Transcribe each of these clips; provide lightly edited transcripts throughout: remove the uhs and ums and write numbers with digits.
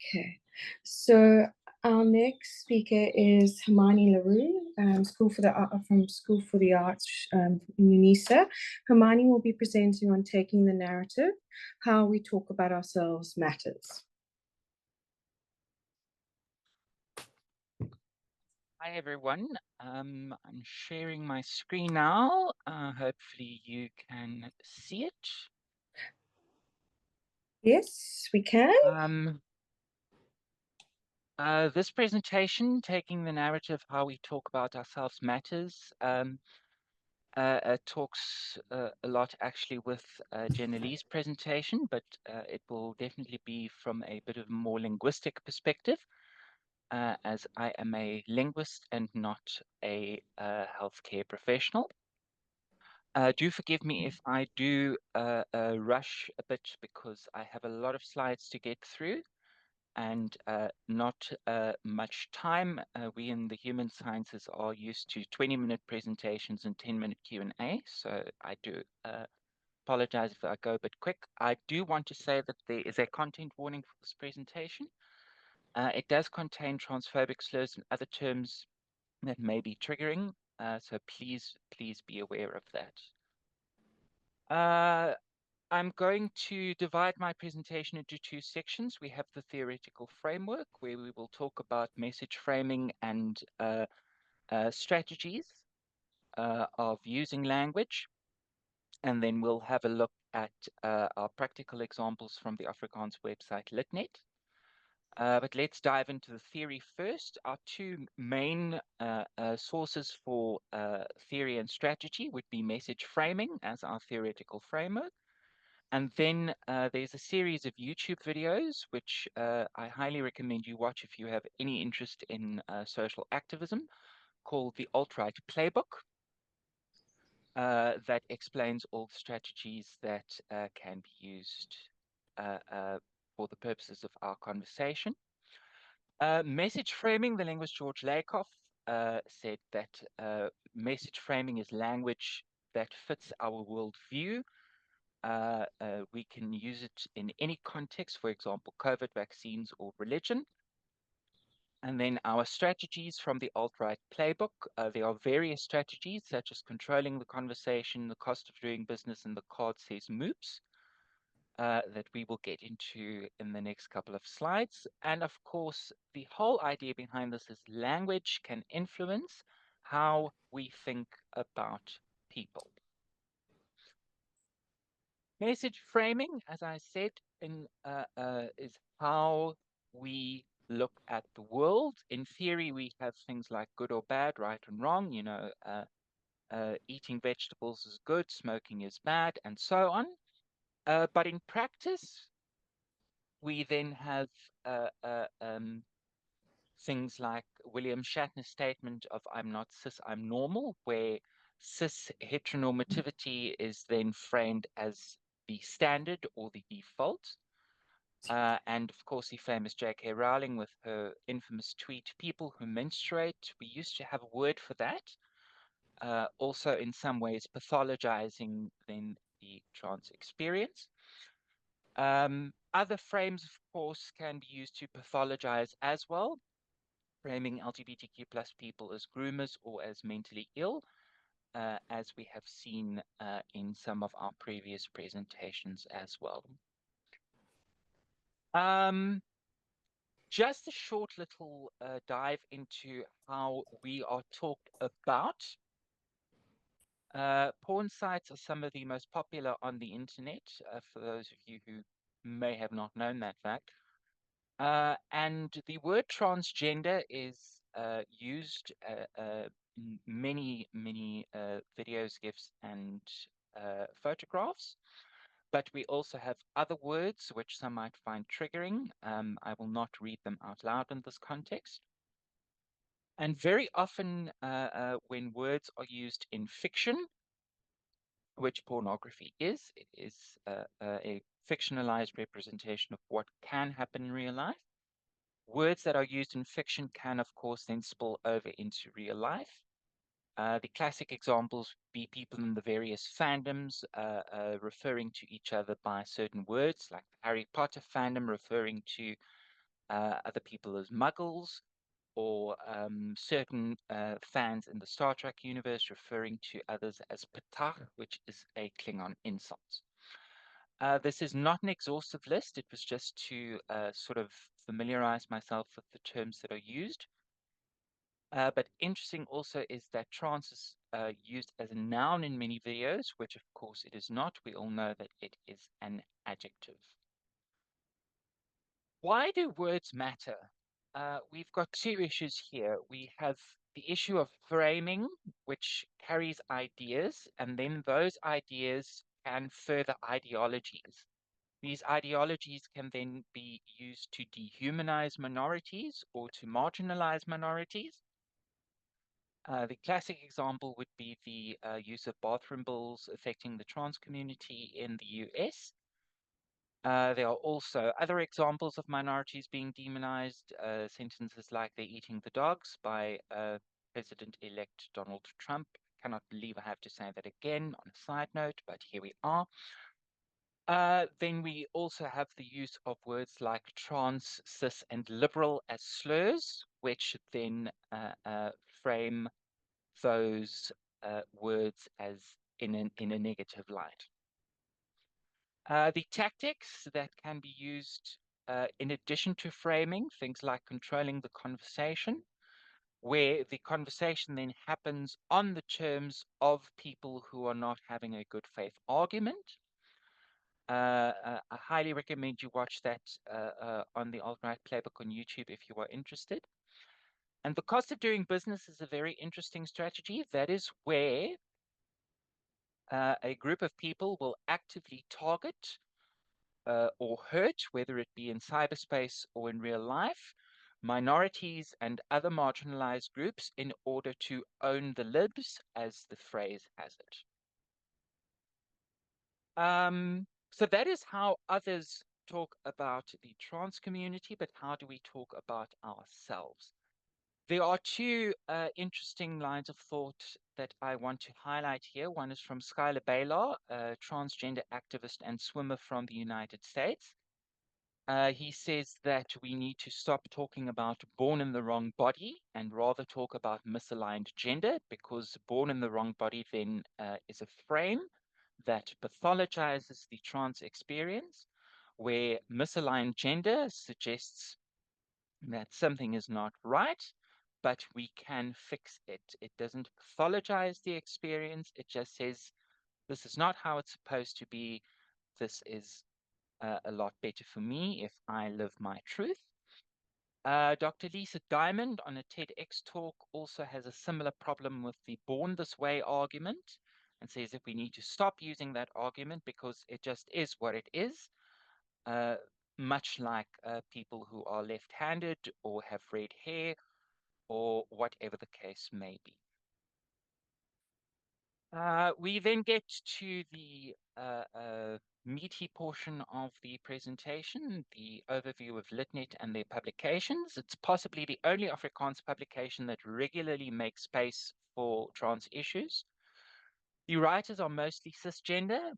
Okay, so our next speaker is Hermione le Roux, from School for the Arts in UNISA. Hermione will be presenting on taking the narrative, how we talk about ourselves matters. Hi everyone, I'm sharing my screen now. Hopefully you can see it. Yes, we can. This presentation, Taking the Narrative, How We Talk About Ourselves Matters, talks a lot actually with Jenna Lee's presentation, but it will definitely be from a bit of a more linguistic perspective, as I am a linguist and not a healthcare professional. Do forgive me if I do rush a bit because I have a lot of slides to get through and not much time. We in the human sciences are used to 20-minute presentations and 10-minute Q&A, so I do apologize if I go a bit quick. I do want to say that there is a content warning for this presentation. It does contain transphobic slurs and other terms that may be triggering, so please be aware of that. I'm going to divide my presentation into two sections. We have the theoretical framework, where we will talk about message framing and strategies of using language. And then we'll have a look at our practical examples from the Afrikaans website LitNet. But let's dive into the theory first. Our two main sources for theory and strategy would be message framing as our theoretical framework. And then there's a series of YouTube videos, which I highly recommend you watch if you have any interest in social activism, called the Alt-Right Playbook, that explains all the strategies that can be used for the purposes of our conversation. Message framing, the linguist George Lakoff said that message framing is language that fits our worldview. We can use it in any context, for example, COVID vaccines or religion. And then our strategies from the alt-right playbook. There are various strategies such as controlling the conversation, the cost of doing business, and the card says moops that we will get into in the next couple of slides. And of course, the whole idea behind this is language can influence how we think about people. Message framing, as I said, is how we look at the world. In theory, we have things like good or bad, right and wrong. You know, eating vegetables is good, smoking is bad, and so on. But in practice, we then have things like William Shatner's statement of "I'm not cis, I'm normal," where cis heteronormativity is then framed as the standard or the default. And of course, the famous J.K. Rowling with her infamous tweet, "People who menstruate," we used to have a word for that. Also, in some ways, pathologizing then the trans experience. Other frames, of course, can be used to pathologize as well, framing LGBTQ plus people as groomers or as mentally ill, as we have seen in some of our previous presentations as well. Just a short little dive into how we are talked about. Porn sites are some of the most popular on the internet, for those of you who may have not known that fact. And the word transgender is used in many videos, GIFs, and photographs. But we also have other words which some might find triggering. I will not read them out loud in this context. And very often when words are used in fiction, which pornography is, it is a fictionalized representation of what can happen in real life. Words that are used in fiction can, of course, then spill over into real life. The classic examples would be people in the various fandoms referring to each other by certain words, like the Harry Potter fandom referring to other people as muggles, or certain fans in the Star Trek universe referring to others as Patah, which is a Klingon insult. This is not an exhaustive list. It was just to sort of familiarize myself with the terms that are used. But interesting also is that trans is used as a noun in many videos, which of course it is not. We all know that it is an adjective. Why do words matter? We've got two issues here. We have the issue of framing, which carries ideas, and then those ideas can further ideologies. These ideologies can then be used to dehumanize minorities or to marginalize minorities. The classic example would be the use of bathroom bills affecting the trans community in the US. There are also other examples of minorities being demonized, sentences like "they're eating the dogs" by President-elect Donald Trump. Cannot believe I have to say that again on a side note, but here we are. Then we also have the use of words like trans, cis, and liberal as slurs, which then frame those words as in a negative light. The tactics that can be used in addition to framing, things like controlling the conversation, where the conversation then happens on the terms of people who are not having a good faith argument. I highly recommend you watch that on the Alt-Right Playbook on YouTube if you are interested. And the cost of doing business is a very interesting strategy. That is where a group of people will actively target or hurt, whether it be in cyberspace or in real life, minorities and other marginalized groups in order to own the libs, as the phrase has it. So that is how others talk about the trans community, but how do we talk about ourselves? There are two interesting lines of thought that I want to highlight here. One is from Skylar Baylor, a transgender activist and swimmer from the United States. He says that we need to stop talking about born in the wrong body and rather talk about misaligned gender, because born in the wrong body then is a frame that pathologizes the trans experience, where misaligned gender suggests that something is not right, but we can fix it. It doesn't pathologize the experience. It just says, this is not how it's supposed to be. This is a lot better for me if I live my truth. Dr. Lisa Diamond on a TEDx talk also has a similar problem with the born this way argument, and says that we need to stop using that argument because it just is what it is. Much like people who are left-handed or have red hair or whatever the case may be. We then get to the meaty portion of the presentation, the overview of LitNet and their publications. It's possibly the only Afrikaans publication that regularly makes space for trans issues. The writers are mostly cisgender.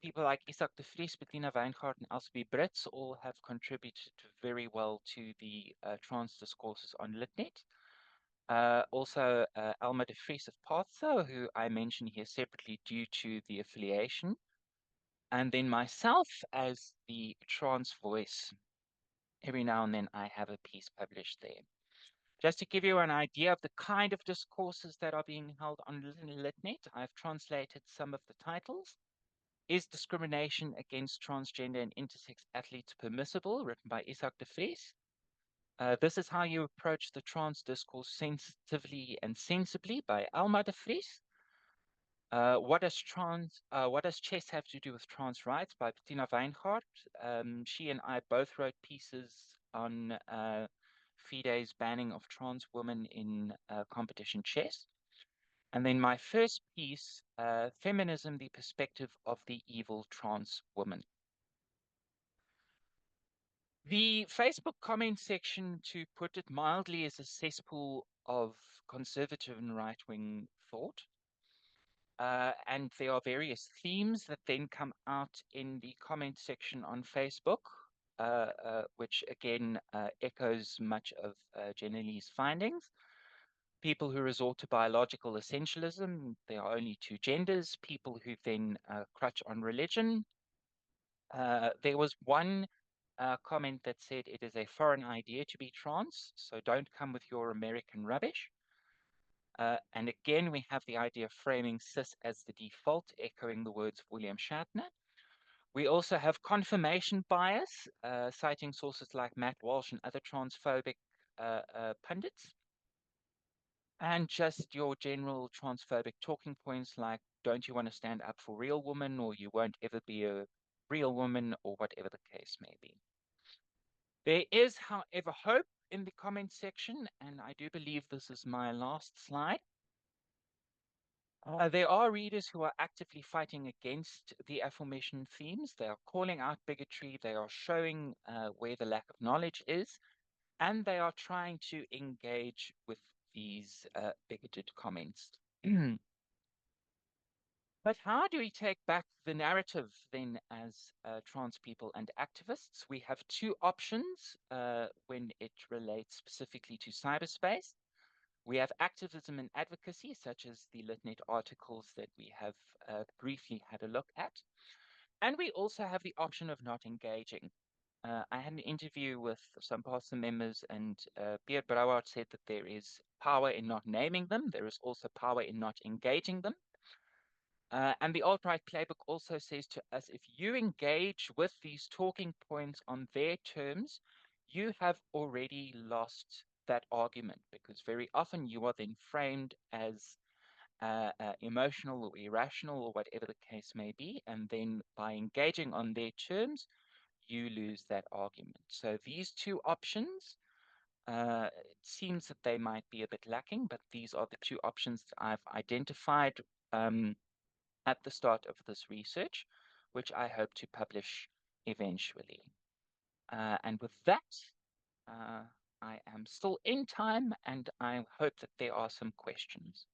People like Isak de Vries, Bettina Wijngaard, and Elsbie Brits all have contributed very well to the trans discourses on LitNet. Also, Alma de Vries of PATHSA, who I mention here separately due to the affiliation. And then myself as the trans voice. Every now and then I have a piece published there. Just to give you an idea of the kind of discourses that are being held on LitNet, I've translated some of the titles. Is Discrimination Against Transgender and Intersex Athletes Permissible? Written by Isak de Vries. This is How You Approach the Trans Discourse Sensitively and Sensibly by Alma de Vries. What does chess have to do with trans rights by Bettina Wijngaard? She and I both wrote pieces on FIDE's banning of trans women in competition chess. And then my first piece, Feminism, the Perspective of the Evil Trans Woman. The Facebook comment section, to put it mildly, is a cesspool of conservative and right-wing thought. And there are various themes that then come out in the comment section on Facebook. which again echoes much of Jenna Lee's findings. People who resort to biological essentialism, there are only two genders, people who then crutch on religion. There was one comment that said it is a foreign idea to be trans, so don't come with your American rubbish. And again, we have the idea of framing cis as the default, echoing the words of William Shatner. We also have confirmation bias, citing sources like Matt Walsh and other transphobic pundits. And just your general transphobic talking points like, don't you want to stand up for real women, or you won't ever be a real woman, or whatever the case may be. There is, however, hope in the comment section, and I do believe this is my last slide. There are readers who are actively fighting against the aforementioned themes. They are calling out bigotry, they are showing where the lack of knowledge is, and they are trying to engage with these bigoted comments. But how do we take back the narrative then as trans people and activists? We have two options when it relates specifically to cyberspace. We have activism and advocacy, such as the LitNet articles that we have briefly had a look at. And we also have the option of not engaging. I had an interview with some PATHSA members, and Beard Brouwer said that there is power in not naming them. There is also power in not engaging them. And the alt-right playbook also says to us, if you engage with these talking points on their terms, you have already lost that argument, because very often you are then framed as emotional or irrational or whatever the case may be. And then by engaging on their terms, you lose that argument. So these two options, it seems that they might be a bit lacking, but these are the two options that I've identified at the start of this research, which I hope to publish eventually. And with that, I am still in time, and I hope that there are some questions.